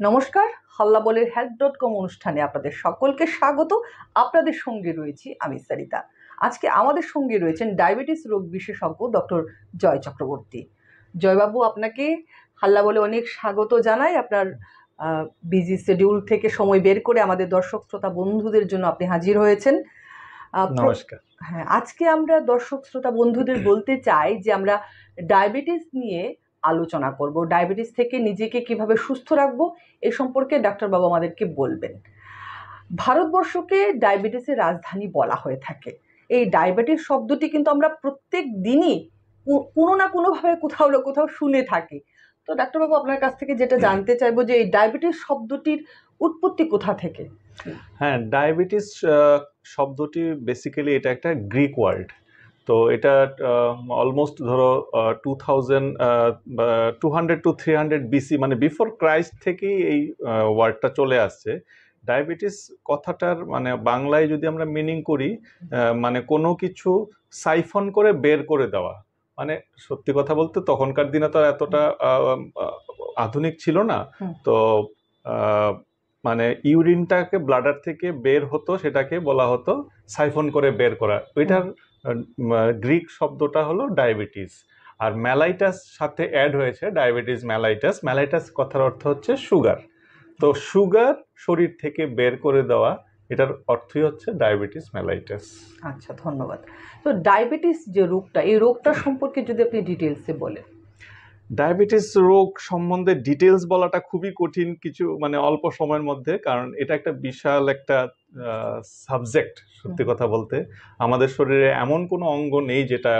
নমস্কার, হাল্লা বলের health.com অনুষ্ঠানে আপনাদের সকলকে স্বাগত। আপনাদের সঙ্গে রয়েছি আমি সারিতা। আজকে আমাদের সঙ্গে রয়েছেন ডায়াবেটিস রোগ বিশেষজ্ঞ ডক্টর জয় চক্রবর্তী। জয়বাবু, আপনাকে হাল্লা বলে অনেক স্বাগত জানাই। আপনার বিজি শিডিউল থেকে সময় বের করে আমাদের দর্শক শ্রোতা বন্ধুদের জন্য আপনি হাজির হয়েছেন। নমস্কার। হ্যাঁ, আজকে আমরা দর্শক শ্রোতা বন্ধুদের বলতে চাই যে আমরা ডায়াবেটিস নিয়ে আলোচনা করব। ডায়াবেটিস থেকে নিজেকে কিভাবে সুস্থ রাখবো এই সম্পর্কে ডাক্তারবাবু আমাদেরকে বলবেন। ভারতবর্ষকে ডায়াবেটিসের রাজধানী বলা হয়ে থাকে। এই ডায়াবেটিস শব্দটি কিন্তু আমরা প্রত্যেক দিনই কোনো না কোনোভাবে কোথাও না কোথাও শুনে থাকি। তো ডাক্তারবাবু, আপনার কাছ থেকে যেটা জানতে চাইবো যে এই ডায়াবেটিস শব্দটির উৎপত্তি কোথা থেকে? হ্যাঁ, ডায়াবেটিস শব্দটি বেসিক্যালি এটা একটা গ্রিক ওয়ার্ড। তো এটা অলমোস্ট ধরো 200 টু 300 বিসি মানে বিফোর ক্রাইস্ট থেকেই এই ওয়ার্ডটা চলে আসছে। ডায়াবেটিস কথাটার মানে বাংলায় যদি আমরা মিনিং করি, মানে কোনো কিছু সাইফন করে বের করে দেওয়া। মানে সত্যি কথা বলতে তখনকার দিনে তো এতটা আধুনিক ছিল না। তো মানে ইউরিনটাকে ব্লাডার থেকে বের হতো, সেটাকে বলা হতো সাইফন করে বের করা। ওইটার গ্রিক শব্দটা হলো ডায়াবেটিস। আর ম্যালাইটাস সাথে অ্যাড হয়েছে, ডায়াবেটিস ম্যালাইটাস। ম্যালাইটাস কথার অর্থ হচ্ছে সুগার। তো সুগার শরীর থেকে বের করে দেওয়া, এটার অর্থই হচ্ছে ডায়াবেটিস ম্যালাইটাস। আচ্ছা, ধন্যবাদ। তো ডায়াবেটিস যে রোগটা, এই রোগটা সম্পর্কে যদি আপনি ডিটেলসে বলেন। ডায়াবেটিস রোগ সম্বন্ধে ডিটেলস বলাটা খুবই কঠিন কিছু মানে অল্প সময়ের মধ্যে, কারণ এটা একটা বিশাল একটা সাবজেক্ট। সত্যি কথা বলতে আমাদের শরীরে এমন কোনো অঙ্গ নেই যেটা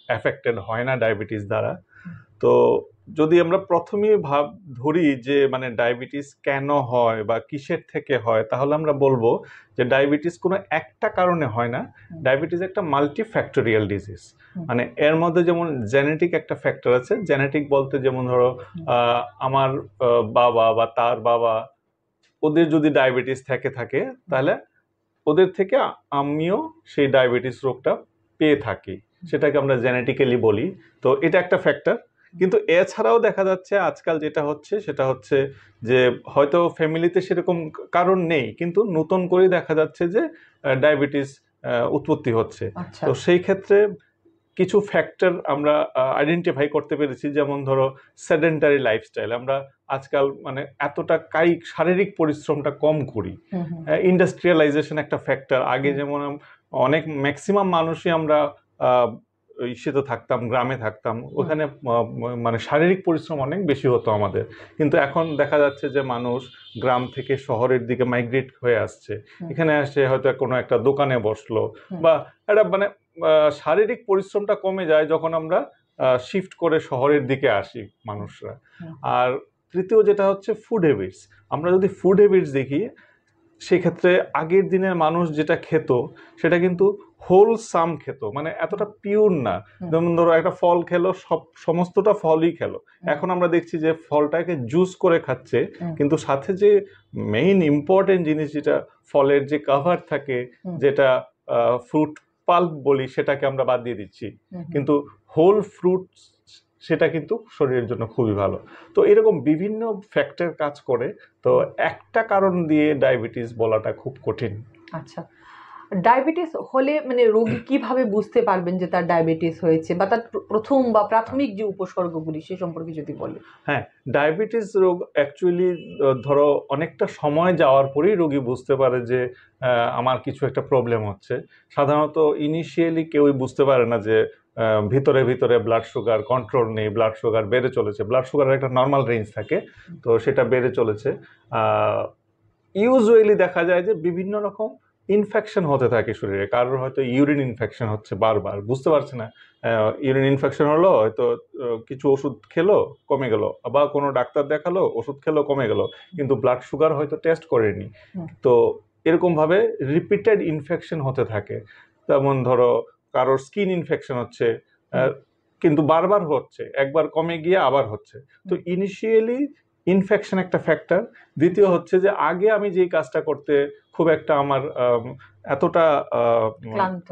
অ্যাফেক্টেড হয় না ডায়াবেটিস দ্বারা। তো যদি আমরা প্রথমেই ধরি যে মানে ডায়াবেটিস কেন হয় বা কিসের থেকে হয়, তাহলে আমরা বলবো যে ডায়াবেটিস কোনো একটা কারণে হয় না। ডায়াবেটিস একটা মাল্টিফ্যাক্টোরিয়াল ডিজিজ। মানে এর মধ্যে যেমন জেনেটিক একটা ফ্যাক্টর আছে। জেনেটিক বলতে যেমন ধরো আমার বাবা বা তার বাবা, ওদের যদি ডায়াবেটিস থাকে তাহলে ওদের থেকে আমিও সেই ডায়াবেটিস রোগটা পেয়ে থাকি, সেটাকে আমরা জেনেটিক্যালি বলি। তো এটা একটা ফ্যাক্টর। কিন্তু এছাড়াও দেখা যাচ্ছে আজকাল যেটা হচ্ছে সেটা হচ্ছে যে হয়তো ফ্যামিলিতে সেরকম কারণ নেই, কিন্তু নতুন করে দেখা যাচ্ছে যে ডায়াবেটিস উৎপত্তি হচ্ছে। তো সেই ক্ষেত্রে কিছু ফ্যাক্টর আমরা আইডেন্টিফাই করতে পেরেছি। যেমন ধরো সেডেন্টারি লাইফস্টাইল, আমরা আজকাল মানে এতটা কায়িক শারীরিক পরিশ্রমটা কম করি। ইন্ডাস্ট্রিয়ালাইজেশন একটা ফ্যাক্টর। আগে যেমন অনেক ম্যাক্সিমাম মানুষই আমরা ইসেতে থাকতাম, গ্রামে থাকতাম, ওখানে মানে শারীরিক পরিশ্রম অনেক বেশি হতো আমাদের। কিন্তু এখন দেখা যাচ্ছে যে মানুষ গ্রাম থেকে শহরের দিকে মাইগ্রেট হয়ে আসছে। এখানে এসে হয়তো কোনো একটা দোকানে বসলো বা একটা মানে শারীরিক পরিশ্রমটা কমে যায় যখন আমরা শিফট করে শহরের দিকে আসি মানুষরা। আর তৃতীয় যেটা হচ্ছে ফুড হ্যাবিটস। আমরা যদি ফুড হ্যাবিটস দেখি, সেক্ষেত্রে আগের দিনের মানুষ যেটা খেত সেটা কিন্তু হোলসাম খেত, মানে এতটা পিওর না। যেমন ধরো একটা ফল খেলো, সমস্তটা ফলই খেলো। এখন আমরা দেখছি যে ফলটাকে জুস করে খাচ্ছে, কিন্তু সাথে যে মেইন ইম্পর্টেন্ট জিনিস যেটা ফলের যে কাভার থাকে, যেটা ফ্রুট পাল্প বলি, সেটাকে আমরা বাদ দিয়ে দিচ্ছি। কিন্তু হোল ফ্রুট সেটা কিন্তু শরীরের জন্য খুবই ভালো। তো এরকম বিভিন্ন ফ্যাক্টর কাজ করে। তো একটা কারণ দিয়ে ডায়াবেটিস বলাটা খুব কঠিন। আচ্ছা, ডায়াবেটিস হলে মানে রোগী কিভাবে বুঝতে পারবেন যে তার ডায়াবেটিস হয়েছে, বা তার প্রথম বা প্রাথমিক যে উপসর্গগুলি সে সম্পর্কে যদি বলেন। হ্যাঁ, ডায়াবেটিস রোগ অ্যাকচুয়ালি ধরো অনেকটা সময় যাওয়ার পরেই রোগী বুঝতে পারে যে আমার কিছু একটা প্রবলেম হচ্ছে। সাধারণত ইনিশিয়ালি কেউই বুঝতে পারে না যে ভিতরে ভিতরে ব্লাড সুগার কন্ট্রোল নেই, ব্লাড সুগার বেড়ে চলেছে। ব্লাড সুগারের একটা নর্মাল রেঞ্জ থাকে, তো সেটা বেড়ে চলেছে। ইউজুয়ালি দেখা যায় যে বিভিন্ন রকম ইনফেকশন হতে থাকে শরীরে। কারোর হয়তো ইউরিন ইনফেকশন হচ্ছে, বারবার বুঝতে পারছে না ইউরিন ইনফেকশন হলো, হয়তো কিছু ওষুধ খেলো কমে গেল, বা কোনো ডাক্তার দেখালো, ওষুধ খেলো কমে গেল, কিন্তু ব্লাড সুগার হয়তো টেস্ট করেনি। তো এরকম ভাবে রিপিটেড ইনফেকশন হতে থাকে। যেমন ধরো কারোর স্কিন ইনফেকশন হচ্ছে, কিন্তু বারবার হচ্ছে, একবার কমে গিয়ে আবার হচ্ছে। তো ইনিশিয়ালি ইনফেকশন একটা ফ্যাক্টর। দ্বিতীয় হচ্ছে যে আগে আমি যেই কাজটা করতে খুব একটা আমার এতটা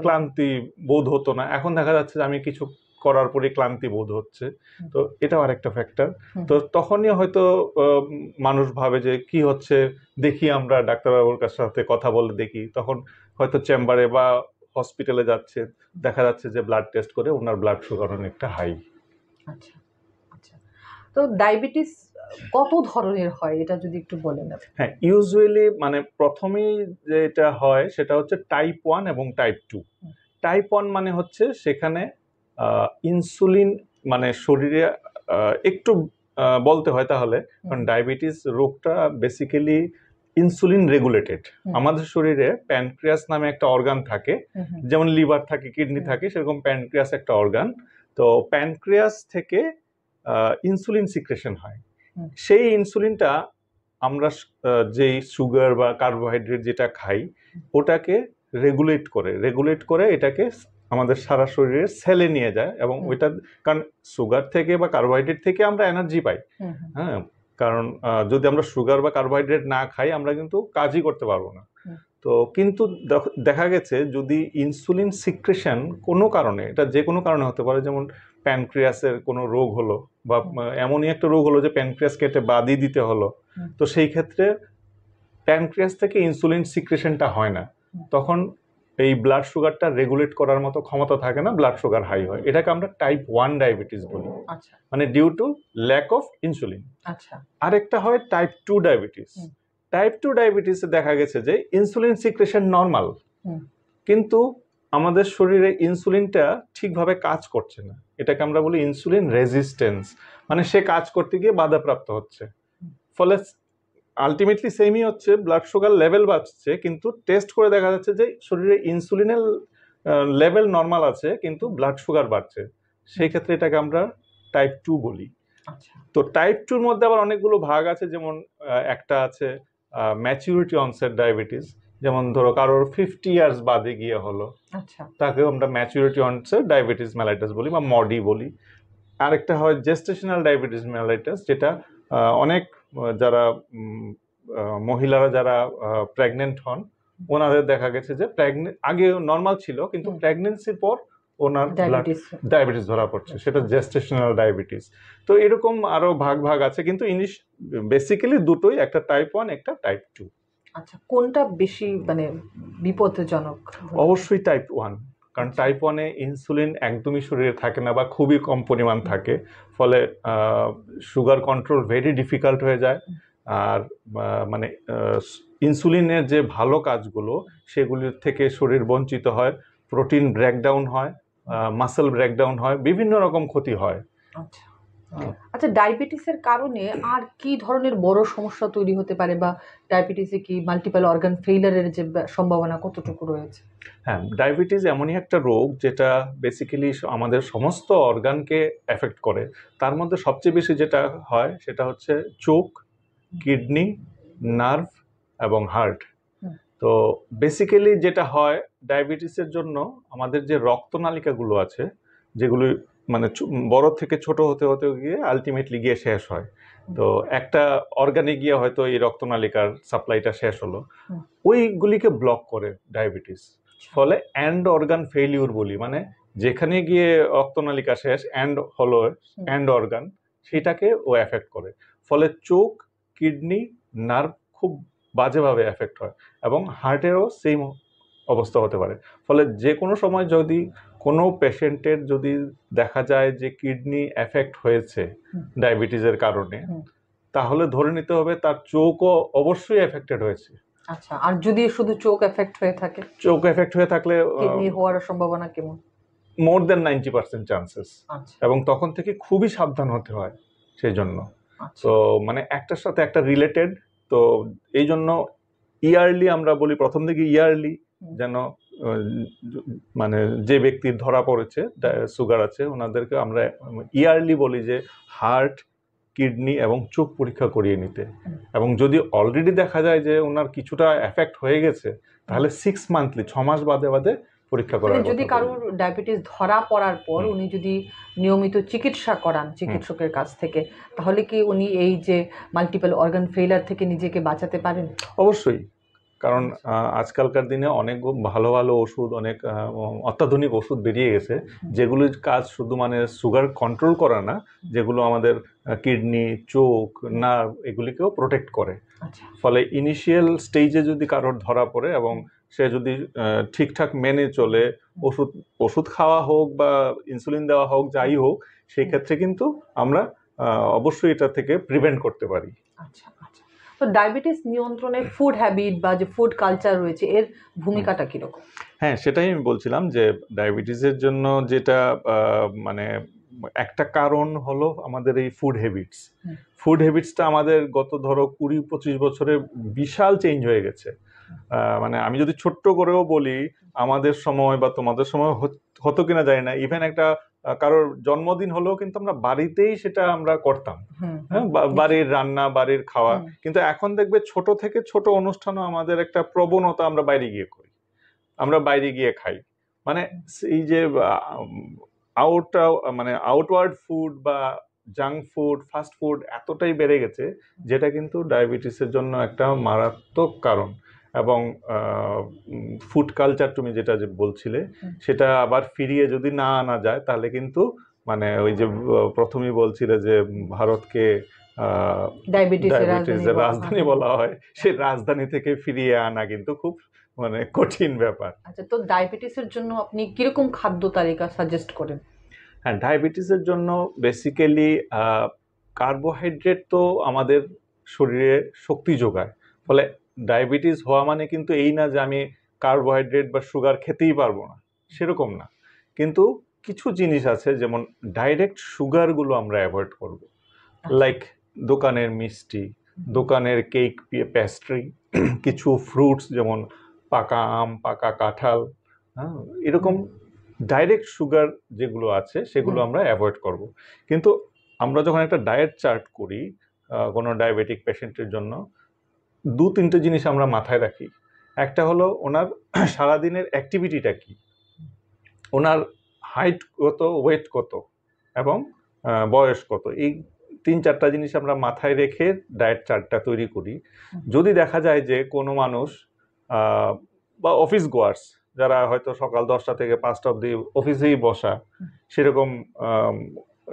ক্লান্তি বোধ হতো না, এখন দেখা যাচ্ছে যে আমি কিছু করার পরে ক্লান্তি বোধ হচ্ছে, তো এটাও আরেকটা ফ্যাক্টর। তো তখনই হয়তো মানুষ ভাবে যে কি হচ্ছে, দেখি আমরা ডাক্তারবাবুর কাছে সাথে কথা বলে দেখি, তখন হয়তো চেম্বারে বা হসপিটালে যাচ্ছে, দেখা যাচ্ছে যে ব্লাড টেস্ট করে ওনার ব্লাড সুগার অনেকটা হাই। আচ্ছা আচ্ছা, তো ডায়াবেটিস কত ধরনের হয় এটা যদি একটু বলেন আপনি। হ্যাঁ, ইউজুয়ালি মানে প্রথমেই যেটা হয় সেটা হচ্ছে টাইপ 1 এবং টাইপ 2। টাইপ 1 মানে হচ্ছে সেখানে ইনসুলিন মানে শরীরে একটু বলতে হয় তাহলে, কারণ ডায়াবেটিস রোগটা বেসিক্যালি ইনসুলিন রেগুলেটেড। আমাদের শরীরে প্যানক্রিয়াস নামে একটা অর্গান থাকে, যেমন লিভার থাকে, কিডনি থাকে, সেরকম প্যানক্রিয়াস একটা অর্গান। তো প্যানক্রিয়াস থেকে ইনসুলিন সিক্রেশন হয়। সেই ইনসুলিনটা আমরা যেই সুগার বা কার্বোহাইড্রেট যেটা খাই ওটাকে রেগুলেট করে এটাকে আমাদের সারা শরীরের সেলে নিয়ে যায়, এবং ওইটা কারণ সুগার থেকে বা কার্বোহাইড্রেট থেকে আমরা এনার্জি পাই। হ্যাঁ, কারণ যদি আমরা সুগার বা কার্বোহাইড্রেট না খাই আমরা কিন্তু কাজই করতে পারবো না। তো কিন্তু দেখা গেছে যদি ইনসুলিন সিক্রেশন কোনো কারণে, এটা যে কোনো কারণে হতে পারে, যেমন প্যানক্রিয়াসের কোনো রোগ হলো বা এমনই একটা রোগ হলো যে প্যানক্রিয়াস কেটে বাদই দিতে হলো, তো সেই ক্ষেত্রে প্যানক্রিয়াস থেকে ইনসুলিন সিক্রেশনটা হয় না, তখন এই ব্লাড সুগারটা রেগুলেট করার মতো ক্ষমতা থাকে না, ব্লাড সুগার হাই হয়। এটাকে আমরা টাইপ 1 ডায়াবেটিস বলি, মানে due to lack of insulin. আরেকটা হয় টাইপ 2 ডায়াবেটিস। টাইপ 2 ডায়াবেটিসে দেখা গেছে যে ইনসুলিন সিক্রেশন নর্মাল, কিন্তু আমাদের শরীরে ইনসুলিনটা ঠিকভাবে কাজ করছে না, এটাকে আমরা বলি ইনসুলিন রেজিস্ট্যান্স, মানে সে কাজ করতে গিয়ে বাধাপ্রাপ্ত হচ্ছে। ফলে আলটিমেটলি সেমই হচ্ছে, ব্লাড সুগার লেভেল বাড়ছে, কিন্তু টেস্ট করে দেখা যাচ্ছে যে শরীরে ইনসুলিনের লেভেল নর্মাল আছে কিন্তু ব্লাড সুগার বাড়ছে। সেই ক্ষেত্রে এটাকে আমরা টাইপ 2 বলি। তো টাইপ 2 এর মধ্যে আবার অনেকগুলো ভাগ আছে, যেমন একটা আছে ম্যাচুরিটি অনসেট ডায়াবেটিস, যেমন ধরো কারোর 50 ইয়ার্স বাদে গিয়ে হলো, তাকে আমরা ম্যাচুরিটি অনসেট ডায়াবেটিস মেলাইটাস বলি বা মডি বলি। আরেকটা হয় জেস্টেশনাল ডায়াবেটিস মেলাইটাস, যেটা অনেক যারা মহিলারা যারা প্রেগনেন্ট হন ওনাদের দেখা গেছে যে আগে নর্মাল ছিল কিন্তু প্রেগনেন্সির পর ওনার ডায়াবেটিস ধরা পড়ছে, সেটা জেস্টেশনাল ডায়াবেটিস। তো এরকম আরো ভাগ আছে, কিন্তু বেসিক্যালি দুটোই, একটা টাইপ 1 একটা টাইপ 2। আচ্ছা, কোনটা বেশি মানে বিপজ্জনক? অবশ্যই টাইপ 1, কারণ টাইপ 1-এ ইনসুলিন একদমই শরীরে থাকে না বা খুবই কম পরিমাণ থাকে, ফলে সুগার কন্ট্রোল ভেরি ডিফিকাল্ট হয়ে যায়। আর মানে ইনসুলিনের যে ভালো কাজগুলো সেগুলির থেকে শরীর বঞ্চিত হয়, প্রোটিন ব্রেকডাউন হয়, মাসেল ব্রেকডাউন হয়, বিভিন্ন রকম ক্ষতি হয়। আচ্ছা, ডায়াবেটিসের কারণে আর কি ধরনের বড় সমস্যা তৈরি হতে পারে, বা ডায়াবেটিসে কি মাল্টিপল অর্গান ফেইলারের যে সম্ভাবনা কতটুকু রয়েছে? হ্যাঁ, ডায়াবেটিস এমনই একটা রোগ যেটা বেসিক্যালি আমাদের সমস্ত অর্গানকে এফেক্ট করে। তার মধ্যে সবচেয়ে বেশি যেটা হয় সেটা হচ্ছে চোখ, কিডনি, নার্ভ এবং হার্ট। তো বেসিক্যালি যেটা হয় ডায়াবেটিসের জন্য আমাদের যে রক্তনালিকাগুলো আছে, যেগুলো মানে বড় থেকে ছোট হতে হতে গিয়ে আলটিমেটলি গিয়ে শেষ হয়, তো একটা অর্গানে গিয়ে হয়তো এই রক্তনালিকার সাপ্লাইটা শেষ হলো, ওইগুলিকে ব্লক করে ডায়াবেটিস। ফলে এন্ড অর্গান ফেইলিউর বলি, মানে যেখানে গিয়ে রক্তনালিকা শেষ এন্ড অর্গান, সেটাকে ও এফেক্ট করে। ফলে চোখ, কিডনি, নার্ভ খুব বাজেভাবে এফেক্ট হয়, এবং হার্টেরও সেম অবস্থা হতে পারে। ফলে যে কোনো সময় যদি কোনো পেশেন্টের যদি দেখা যায় যে কিডনি এফেক্ট হয়েছে ডায়াবেটিসের কারণে, তাহলে ধরে নিতে হবে তার চোখও অবশ্যই এফেক্টেড হয়েছে। আচ্ছা, আর যদি শুধু চোখ এফেক্ট হয়ে থাকে? চোখ এফেক্ট হয়ে থাকলে কিডনি হওয়ার সম্ভাবনা কেমন? মোর দেন 90% চান্সেস, এবং তখন থেকে খুবই সাবধান হতে হয় সেই জন্য। তো মানে একটার সাথে একটা রিলেটেড, তো এই জন্য ইয়ারলি আমরা বলি, প্রথম দিকে ইয়ারলি যেন মানে যে ব্যক্তির ধরা পড়েছে সুগার আছে ওনাদেরকে আমরা ইয়ারলি বলি যে হার্ট, কিডনি এবং চোখ পরীক্ষা করিয়ে নিতে, এবং যদি অলরেডি দেখা যায় যে ওনার কিছুটা এফেক্ট হয়ে গেছে তাহলে 6 মান্থলি 6 মাস বাদে বাদে পরীক্ষা করা। যদি কারোর ডায়াবেটিস ধরা পড়ার পর উনি যদি নিয়মিত চিকিৎসা করান চিকিৎসকের কাছ থেকে, তাহলে কি উনি এই যে মাল্টিপল অর্গান ফেইলার থেকে নিজেকে বাঁচাতে পারেন? অবশ্যই, কারণ আজকালকার দিনে অনেক ভালো ভালো ওষুধ, অনেক অত্যাধুনিক ওষুধ বেরিয়ে গেছে, যেগুলির কাজ শুধু মানে সুগার কন্ট্রোল করা না, যেগুলো আমাদের কিডনি, চোখ, নার্ভ এগুলিকেও প্রোটেক্ট করে। আচ্ছা ফলে ইনিশিয়াল স্টেজে যদি কারোর ধরা পড়ে এবং সে যদি ঠিকঠাক মেনে চলে, ওষুধ ওষুধ খাওয়া হোক বা ইনসুলিন দেওয়া হোক, যাই হোক, সেই ক্ষেত্রে কিন্তু আমরা অবশ্যই এটা থেকে প্রিভেন্ট করতে পারি। আচ্ছা আচ্ছা। তো ডায়াবেটিস নিয়ন্ত্রণে ফুড হ্যাবিট বা যে ফুড কালচার রয়েছে এর ভূমিকাটা কিরকম? হ্যাঁ, সেটাই আমি বলছিলাম যে ডায়াবেটিসের জন্য যেটা মানে একটা কারণ হলো আমাদের এই ফুড হ্যাবিটস। ফুড হ্যাবিটসটা আমাদের গত ধরো 20-25 বছরে বিশাল চেঞ্জ হয়ে গেছে। মানে আমি যদি ছোট্ট করেও বলি, আমাদের সময় বা তোমাদের সময় হতো কিনা জানি না, ইভেন একটা কারোর জন্মদিন হলেও কিন্তু আমরা বাড়িতেই সেটা আমরা করতাম। হ্যাঁ, বাড়ির রান্না, বাড়ির খাওয়া। কিন্তু এখন দেখবে ছোট থেকে ছোট অনুষ্ঠানও আমাদের একটা প্রবণতা, আমরা বাইরে গিয়ে করি, আমরা বাইরে গিয়ে খাই। মানে এই যে মানে আউটওয়ার্ড ফুড বা জাঙ্ক ফুড, ফাস্ট ফুড এতটাই বেড়ে গেছে, যেটা কিন্তু ডায়াবেটিসের জন্য একটা মারাত্মক কারণ। এবং ফুড কালচার তুমি যেটা যে বলছিলে, সেটা আবার ফিরিয়ে যদি না আনা যায়, তাহলে কিন্তু মানে ওই যে প্রথমেই বলছিলে যে ভারতকে ডায়াবেটিসের রাজধানী বলা হয়, সেই রাজধানী থেকে ফিরিয়ে আনা কিন্তু খুব মানে কঠিন ব্যাপার। আচ্ছা, তো ডায়াবেটিসের জন্য আপনি কিরকম খাদ্য তালিকা সাজেস্ট করেন? হ্যাঁ, ডায়াবেটিসের জন্য বেসিক্যালি কার্বোহাইড্রেট তো আমাদের শরীরে শক্তি যোগায়। ফলে ডায়াবেটিস হওয়া মানে কিন্তু এই না যে আমি কার্বোহাইড্রেট বা সুগার খেতেই পারবো না, সেরকম না। কিন্তু কিছু জিনিস আছে, যেমন ডাইরেক্ট সুগারগুলো আমরা অ্যাভয়েড করব। লাইক দোকানের মিষ্টি, দোকানের কেক, প্যাস্ট্রি, কিছু ফ্রুটস যেমন পাকা আম, পাকা কাঁঠাল, হ্যাঁ, এরকম ডাইরেক্ট সুগার যেগুলো আছে সেগুলো আমরা অ্যাভয়েড করব। কিন্তু আমরা যখন একটা ডায়েট চার্ট করি কোনো ডায়াবেটিক পেশেন্টের জন্য, 2-3টে জিনিস আমরা মাথায় রাখি। একটা হলো ওনার সারাদিনের অ্যাক্টিভিটিটা কি, ওনার হাইট কত, ওয়েট কত, এবং বয়স কত। এই 3-4টা জিনিস আমরা মাথায় রেখে ডায়েট চার্টটা তৈরি করি। যদি দেখা যায় যে কোনো মানুষ বা অফিস গোয়ার্স, যারা হয়তো সকাল 10টা থেকে 5টা অবধি অফিসেই বসা, সেরকম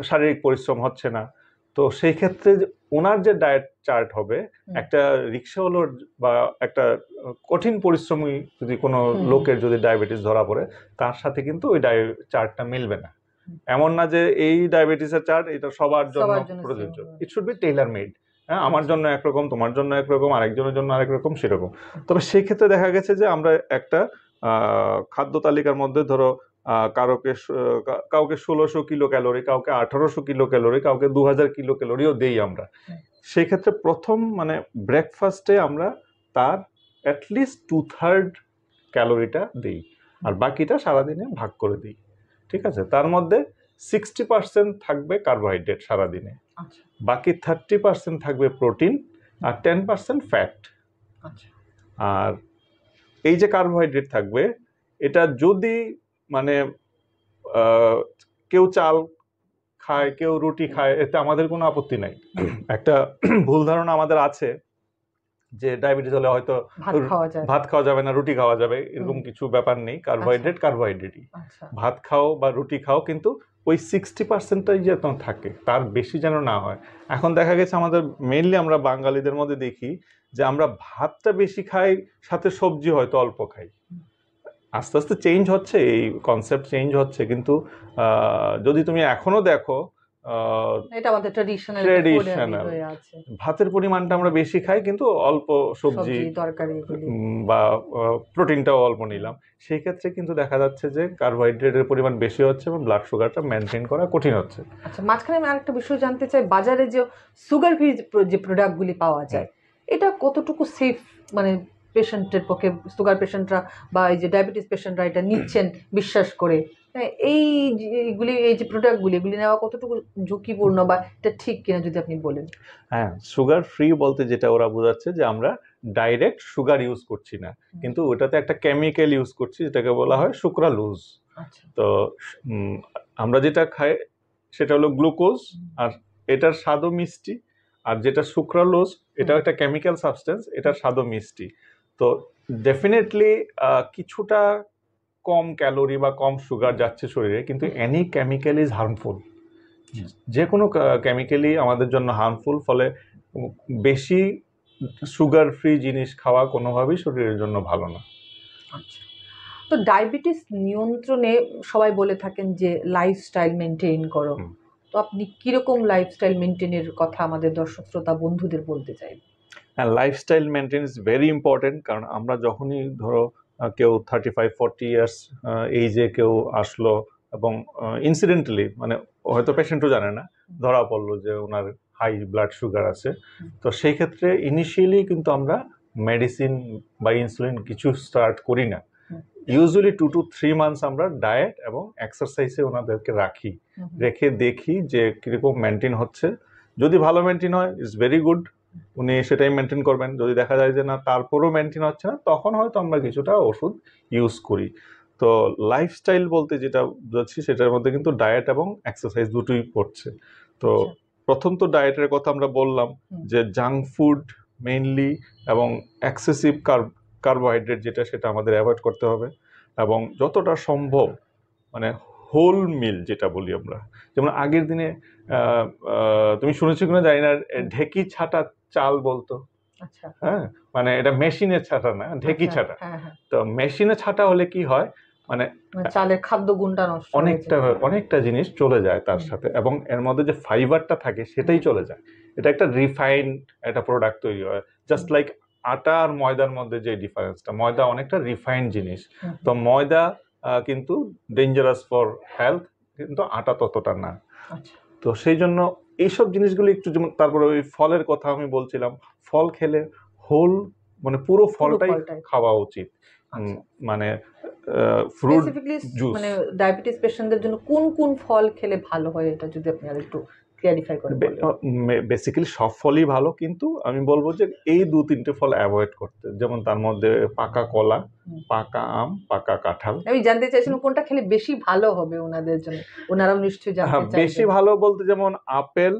শারীরিক পরিশ্রম হচ্ছে না, তো সেই ক্ষেত্রে ওনার যে ডায়েট চার্ট হবে, একটা রিক্সাওয়ালার বা একটা কঠিন পরিশ্রমী যদি কোনো লোকের যদি ডায়াবেটিস ধরা পড়ে, তার সাথে কিন্তু ওই চার্টটা মিলবে না। এমন না যে এই ডায়াবেটিসের চার্ট এটা সবার জন্য প্রযোজ্য। It should be Taylor made. হ্যাঁ, আমার জন্য একরকম, তোমার জন্য একরকম, আরেকজনের জন্য আরেক রকম, সেরকম। তবে সেই ক্ষেত্রে দেখা গেছে যে আমরা একটা খাদ্য তালিকার মধ্যে ধরো কাউকে 1600 কিলো ক্যালোরি, কাউকে 1800 কিলো ক্যালোরি, কাউকে 2000 কিলো ক্যালোরিও দেই আমরা। সেই ক্ষেত্রে প্রথম মানে ব্রেকফাস্টে আমরা তার অ্যাটলিস্ট 2/3 ক্যালোরিটা দিই, আর বাকিটা সারাদিনে ভাগ করে দিই। ঠিক আছে, তার মধ্যে 60% থাকবে কার্বোহাইড্রেট সারাদিনে, বাকি 30% থাকবে প্রোটিন, আর 10% ফ্যাট। আর এই যে কার্বোহাইড্রেট থাকবে, এটা যদি মানে কেউ চাল খায়, কেউ রুটি খায়, এতে আমাদের কোনো আপত্তি নাই। একটা ভুল ধারণা আমাদের আছে যে ডায়াবেটিস হলে হয়তো ভাত খাওয়া যাবে না, রুটি খাওয়া যাবে, এরকম কিছু ব্যাপার নেই। কার্বোহাইড্রেট কার্বোহাইড্রেটই, ভাত খাও বা রুটি খাও, কিন্তু ওই 60%টাই যেন থাকে, তার বেশি যেন না হয়। এখন দেখা গেছে আমাদের মেইনলি আমরা বাঙালিদের মধ্যে দেখি যে আমরা ভাতটা বেশি খাই, সাথে সবজি হয়তো অল্প খাই। আস্তে আস্তে চেঞ্জ হচ্ছে, এই কনসেপ্ট চেঞ্জ হচ্ছে, কিন্তু যদি তুমি এখনো দেখো এটা আমাদের ট্র্যাডিশনাল ভাতের পরিমাণটা আমরা বেশি খাই, কিন্তু অল্প সবজি, তরকারি বা প্রোটিনটাও অল্প নিলাম। সেই ক্ষেত্রে কিন্তু দেখা যাচ্ছে যে কার্বোহাইড্রেটের পরিমাণ বেশি হচ্ছে এবং ব্লাড সুগারটা মেনটেন করা কঠিন হচ্ছে। আচ্ছা, মাঝখানে আমি আরেকটা বিষয় জানতে চাই, বাজারে যে সুগার ফ্রি যে প্রোডাক্টগুলি পাওয়া যায়, এটা কতটুকু সেফ, মানে পেশেন্টের পক্ষে, সুগার পেশেন্টরা বা এই যে ডায়াবেটিস পেশেন্টরা এটা নিচ্ছেন বিশ্বাস করে, এইগুলি, এই যে প্রোডাক্টগুলি, এগুলি নেওয়া কতটুকু ঝুঁকিপূর্ণ বা এটা ঠিক কিনা যদি আপনি বলেন। হ্যাঁ, সুগার ফ্রি বলতে যেটা ওরা বোঝাচ্ছে যে আমরা ডাইরেক্ট সুগার ইউজ করছি না, কিন্তু ওটাতে একটা কেমিক্যাল ইউজ করছি যেটাকে বলা হয় সুক্রালুজ। তো আমরা যেটা খাই সেটা হলো গ্লুকোজ, আর এটার স্বাদও মিষ্টি। আর যেটা সুক্রালোজ, এটা একটা কেমিক্যাল সাবস্টেন্স, এটার স্বাদও মিষ্টি। তো ডেফিনেটলি কিছুটা কম ক্যালোরি বা কম সুগার যাচ্ছে শরীরে, কিন্তু এনি কেমিক্যাল ইজ হার্মফুল। যে কোনো কেমিক্যালই আমাদের জন্য হার্মফুল, ফলে বেশি সুগার ফ্রি জিনিস খাওয়া কোনোভাবেই শরীরের জন্য ভালো না। আচ্ছা, তো ডায়াবেটিস নিয়ন্ত্রণে সবাই বলে থাকেন যে লাইফস্টাইল মেনটেন করো, তো আপনি কিরকম লাইফস্টাইল মেনটেনের কথা আমাদের দর্শক শ্রোতা বন্ধুদের বলতে চাই? হ্যাঁ, lifestyle maintain is very important, কারণ আমরা যখনই ধরো কেউ 35-40 ইয়ার্স এইজে কেউ আসলো এবং ইনসিডেন্টালি মানে হয়তো পেশেন্টও জানে না, ধরা পড়লো যে ওনার হাই ব্লাড সুগার আছে, তো সেই ক্ষেত্রে ইনিশিয়ালি কিন্তু আমরা মেডিসিন বা ইনসুলিন কিছু স্টার্ট করি না। ইউজুয়ালি 2 to 3 মান্থস আমরা ডায়েট এবং এক্সারসাইজে ওনাদেরকে রাখি, রেখে দেখি যে কীরকম মেনটেন হচ্ছে। যদি ভালো মেনটেন হয় ইটস ভেরি গুড, উনি সেটাই মেনটেন করবেন। যদি দেখা যায় যে না তারপরও মেনটেন হচ্ছে না, তখন হয়তো আমরা কিছুটা ওষুধ ইউজ করি। তো লাইফস্টাইল বলতে যেটা বুঝাচ্ছি সেটার মধ্যে কিন্তু ডায়েট এবং এক্সারসাইজ দুটোই পড়ছে। তো প্রথম তো ডায়েটের কথা আমরা বললাম যে জাঙ্ক ফুড মেইনলি এবং এক্সেসিভ কার্বোহাইড্রেট যেটা সেটা আমাদের অ্যাভয়েড করতে হবে, এবং যতটা সম্ভব মানে হোল মিল যেটা বলি আমরা, যেমন আগের দিনে তুমি শুনেছো কিনা জানি না, ঢেকি ছাটা চাল বলতো। হ্যাঁ, মানে এটা মেশিনের ছাটা না, ঢেকি ছাটা। তো মেশিনে ছাটা হলে কি হয়, মানে চালের খাদ্য গুণটা নষ্ট, অনেকটা জিনিস চলে যায় তার সাথে, এবং এর মধ্যে যে ফাইবারটা থাকে সেটাই চলে যায়। এটা একটা রিফাইন্ড একটা প্রোডাক্ট তৈরি হয়, জাস্ট লাইক আটা আর ময়দার মধ্যে যে ডিফারেন্সটা, ময়দা অনেকটা রিফাইন্ড জিনিস, তো ময়দা কিন্তু ডেঞ্জারাস ফর হেলথ, কিন্তু আটা ততটা না। তো সেই জন্য এইসব জিনিসগুলো একটু, যেমন তারপরে ওই ফলের কথা আমি বলছিলাম, ফল খেলে হোল মানে পুরো ফলটাই খাওয়া উচিত। মানে ফ্রুট জুস, মানে ডায়াবেটিস পেশেন্টদের জন্য কোন কোন ফল খেলে ভালো হয়, এটা যদি আপনি আর একটু ক্লিয়ারিফাই করেন। বেসিক্যালি সব ফলই ভালো, কিন্তু আমি বলবো যে এই 2-3টে ফল অ্যাভয়েড করতে, যেমন তার মধ্যে পাকা কলা, পাকা আম, পাকা কাঁঠাল। আমি জানতে চাইছিলাম কোনটা খেলে বেশি ভালো হবে ওনাদের জন্য, ওনারাও নিশ্চয়ই জানতে চাইবেন। বেশি ভালো বলতে যেমন আপেল,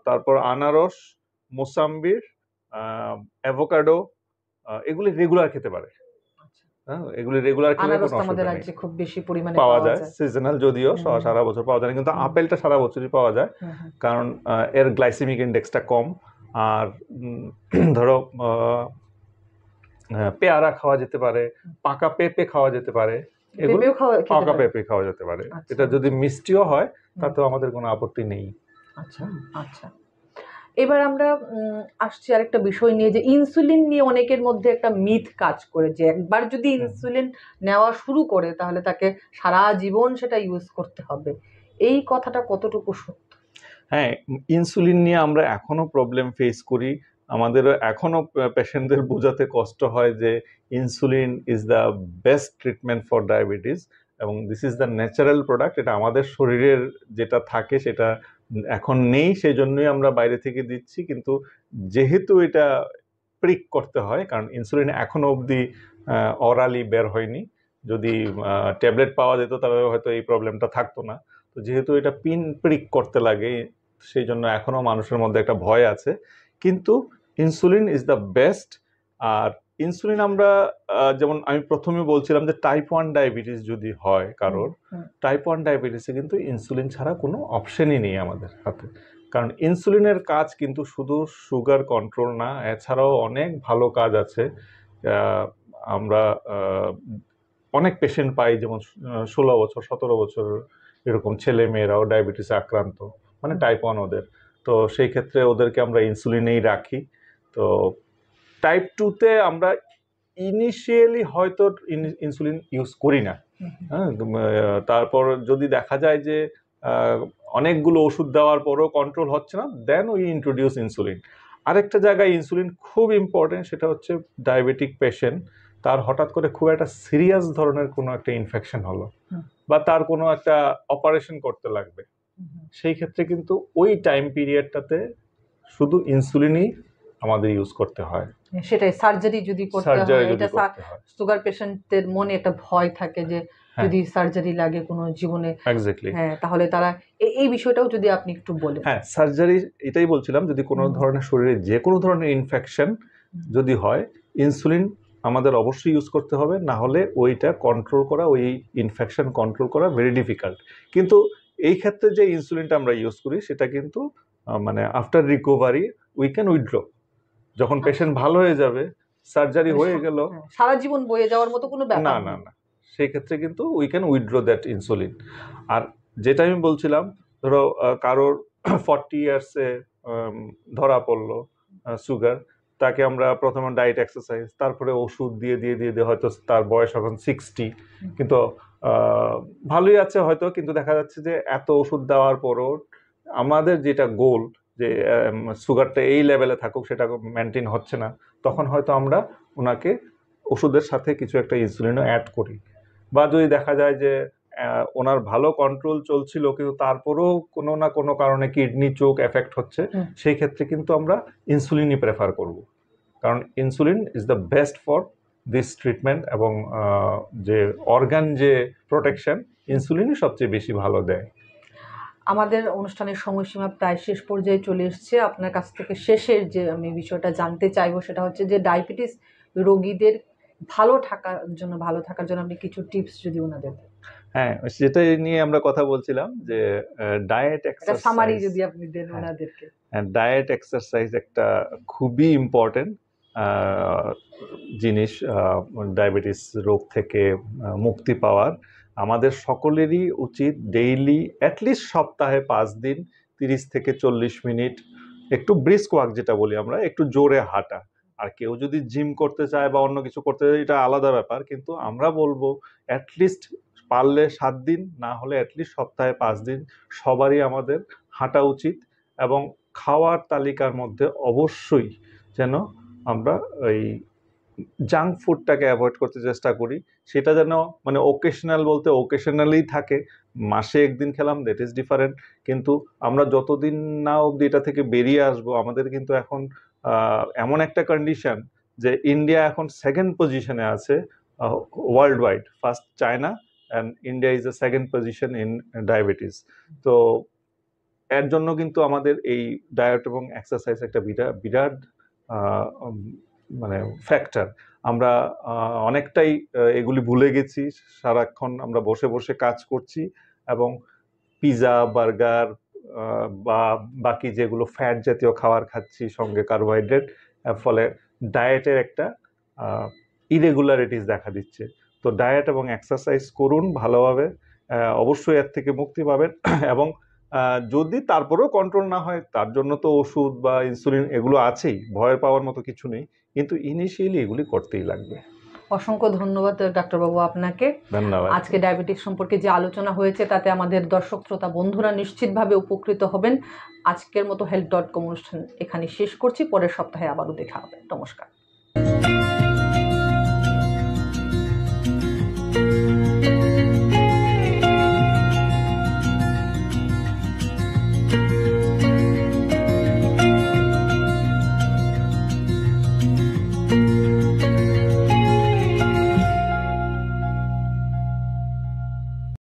তারপর আনারস, মোসাম্বির, অ্যাভোকাডো, এগুলি রেগুলার খেতে পারে। এগুলি রেগুলার খেলে কোনো অসুবিধা নেই, খুব বেশি পরিমাণে পাওয়া যায়। সিজনাল যদিও সারা বছর পাওয়া যায়, কিন্তু আপেলটা সারা বছরই পাওয়া যায়, কারণ এর গ্লাইসেমিক ইন্ডেক্সটা কম। আর ধরো পেয়ারা খাওয়া যেতে পারে, পাকা পেঁপে খাওয়া যেতে পারে, এগুলো পাকা পেঁপে খাওয়া যেতে পারে। এটা যদি মিষ্টিও হয় তাতেও আমাদের কোনো আপত্তি নেই। আচ্ছা আচ্ছা, এবার আমরা আসছি আরেকটা বিষয় নিয়ে, যে ইনসুলিন নিয়ে অনেকের মধ্যে একটা মিথ কাজ করে, যে একবার যদি ইনসুলিন নেওয়া শুরু করে তাহলে তাকে সারা জীবন সেটা ইউজ করতে হবে, এই কথাটা কতটুকু সত্য? হ্যাঁ, ইনসুলিন নিয়ে আমরা এখনো প্রবলেম ফেস করি। আমাদের এখনো পেশেন্টদের বোঝাতে কষ্ট হয় যে insulin is the best treatment for diabetes, এবং this is the natural product. এটা আমাদের শরীরের যেটা থাকে সেটা এখন নেই, সেই জন্যই আমরা বাইরে থেকে দিচ্ছি। কিন্তু যেহেতু এটা প্রিক করতে হয়, কারণ ইনসুলিন এখনো অবধি অরালি বের হয়নি, যদি ট্যাবলেট পাওয়া যেত তাহলে হয়তো এই প্রবলেমটা থাকতো না। তো যেহেতু এটা প্রিক করতে লাগে, সেই জন্য এখনো মানুষের মধ্যে একটা ভয় আছে, কিন্তু ইনসুলিন ইজ দ্য বেস্ট। আর ইনসুলিন আমরা যেমন আমি প্রথমে বলছিলাম যে টাইপ 1 ডায়াবেটিস যদি হয় কারোর, টাইপ 1 ডায়াবেটিসে কিন্তু ইনসুলিন ছাড়া কোনো অপশনই নেই আমাদের হাতে, কারণ ইনসুলিনের কাজ কিন্তু শুধু সুগার কন্ট্রোল না, এছাড়াও অনেক ভালো কাজ আছে। আমরা অনেক পেশেন্ট পাই, যেমন 16 বছর 17 বছর এরকম ছেলে মেয়েরাও ডায়াবেটিসে আক্রান্ত, মানে টাইপ 1 ওদের। তো সেই ক্ষেত্রে ওদেরকে আমরা ইনসুলিনেই রাখি। তো টাইপ 2-তে আমরা ইনিশিয়ালি হয়তো ইনসুলিন ইউজ করি না, হ্যাঁ। তারপর যদি দেখা যায় যে অনেকগুলো ওষুধ দেওয়ার পরও কন্ট্রোল হচ্ছে না, দেন উই ইন্ট্রোডিউস ইনসুলিন। আরেকটা জায়গায় ইনসুলিন খুব ইম্পর্টেন্ট, সেটা হচ্ছে ডায়াবেটিক পেশেন্ট, তার হঠাৎ করে খুব একটা সিরিয়াস ধরনের কোনো একটা ইনফেকশন হলো, বা তার কোনো একটা অপারেশন করতে লাগবে, সেই ক্ষেত্রে কিন্তু ওই টাইম পিরিয়ডটাতে শুধু ইনসুলিনই আমাদের ইউজ করতে হয়। সেটাই, সার্জারি যদি করতে হয়, এটা সুগার পেশেন্টদের মনে একটা ভয় থাকে যে যদি সার্জারি লাগে কোনো জীবনে, হ্যাঁ, তাহলে তারা এই বিষয়টাও যদি আপনি একটু বলেন। হ্যাঁ, সার্জারি এটাই বলছিলাম, যদি কোনো ধরনের শরীরে যে কোনো ধরনের ইনফেকশন যদি হয়, ইনসুলিন আমাদের অবশ্যই ইউজ করতে হবে, না হলে ওইটা কন্ট্রোল করা, ওই ইনফেকশন কন্ট্রোল করা ভেরি ডিফিকাল্ট। কিন্তু এই ক্ষেত্রে যে ইনসুলিনটা আমরা ইউজ করি সেটা কিন্তু মানে after recovery we can withdraw. যখন পেশেন্ট ভালো হয়ে যাবে, সার্জারি হয়ে গেল, সারা জীবন বয়ে যাওয়ার মতো কোনো ব্যাপার না নেই। না না, সেই ক্ষেত্রে কিন্তু we can withdraw that insulin. আর যেটা আমি বলছিলাম, ধরো কারোর 40 ইয়ার্সে ধরা পড়লো সুগার, তাকে আমরা প্রথমে ডায়েট এক্সারসাইজ, তারপরে ওষুধ দিয়ে দিয়ে দিয়ে দিয়ে হয়তো তার বয়স এখন 60, কিন্তু ভালোই আছে হয়তো, কিন্তু দেখা যাচ্ছে যে এত ওষুধ দেওয়ার পরও আমাদের যেটা গোল যে সুগারটা এই লেভেলে থাকুক সেটা মেনটেন হচ্ছে না, তখন হয়তো আমরা ওনাকে ওষুধের সাথে কিছু একটা ইনসুলিনও অ্যাড করি। বা যদি দেখা যায় যে ওনার ভালো কন্ট্রোল চলছিল কিন্তু তারপরেও কোনো না কোনো কারণে কিডনি চোক এফেক্ট হচ্ছে, সেই ক্ষেত্রে কিন্তু আমরা ইনসুলিনই প্রেফার করব, কারণ insulin is the best for this treatment. এবং যে অর্গান যে প্রোটেকশন, ইনসুলিনই সবচেয়ে বেশি ভালো দেয়। আমাদের অনুষ্ঠানের সময়সীমা প্রায় শেষ পর্যায়ে চলে এসেছে। আপনার কাছ থেকে শেষের যে আমি বিষয়টা জানতে চাইবো সেটা হচ্ছে যে ডায়াবেটিস রোগীদের ভালো থাকার জন্য আপনি কিছু টিপস যদি ওনাদের দেন। হ্যাঁ, সেটাই নিয়ে আমরা কথা বলছিলাম যে ডায়েট এক্সারসাইজ, সামারি যদি আপনি দেন ওনাদেরকে। ডায়েট এক্সারসাইজ একটা খুবই ইম্পর্টেন্ট জিনিস ডায়াবেটিস রোগ থেকে মুক্তি পাওয়ার। আমাদের সকলেরই উচিত ডেইলি অ্যাটলিস্ট সপ্তাহে 5 দিন 30 থেকে 40 মিনিট একটু ব্রিস্ক ওয়াক, যেটা বলি আমরা, একটু জোরে হাঁটা। আর কেউ যদি জিম করতে চায় বা অন্য কিছু করতে চায় এটা আলাদা ব্যাপার, কিন্তু আমরা বলবো অ্যাটলিস্ট পারলে 7 দিন, না হলে অ্যাটলিস্ট সপ্তাহে 5 দিন সবারই আমাদের হাঁটা উচিত। এবং খাওয়ার তালিকার মধ্যে অবশ্যই যেন আমরা ওই জাঙ্ক ফুডটাকে অ্যাভয়েড করতে চেষ্টা করি। সেটা যেন মানে ওকেশনাল বলতে ওকেশনালি থাকে, মাসে একদিন খেলাম, দ্যাট ইজ ডিফারেন্ট। কিন্তু আমরা যতদিন না অবধি এটা থেকে বেরিয়ে আসবো, আমাদের কিন্তু এখন এমন একটা কন্ডিশন যে ইন্ডিয়া এখন 2nd পজিশনে আছে world wide, first China and India is the 2nd position in diabetes. তো এর জন্য কিন্তু আমাদের এই ডায়েট এবং এক্সারসাইজ একটা বিরাট মানে ফ্যাক্টর। আমরা অনেকটাই এগুলি ভুলে গেছি, সারাক্ষণ আমরা বসে বসে কাজ করছি এবং পিৎজা, বার্গার বা বাকি যেগুলো ফ্যাট জাতীয় খাবার খাচ্ছি, সঙ্গে কার্বোহাইড্রেট, ফলে ডায়েটের একটা ইরেগুলারিটিস দেখা দিচ্ছে। তো ডায়েট এবং এক্সারসাইজ করুন ভালোভাবে, অবশ্যই এর থেকে মুক্তি পাবেন। এবং যদি তারপরেও কন্ট্রোল না হয়, তার জন্য তো ওষুধ বা ইনসুলিন এগুলো আছেই, ভয়ের পাওয়ার মতো কিছু নেই, কিন্তু ইনিশিয়ালি এগুলি করতেই লাগবে। অসংখ্য ধন্যবাদ ডাক্তারবাবু আপনাকে। ধন্যবাদ। আজকে ডায়াবেটিস সম্পর্কে যে আলোচনা হয়েছে তাতে আমাদের দর্শক শ্রোতা বন্ধুরা নিশ্চিতভাবে উপকৃত হবেন। আজকের মতো health.com অনুষ্ঠান এখানে শেষ করছি। পরের সপ্তাহে আবারও দেখা হবে। নমস্কার।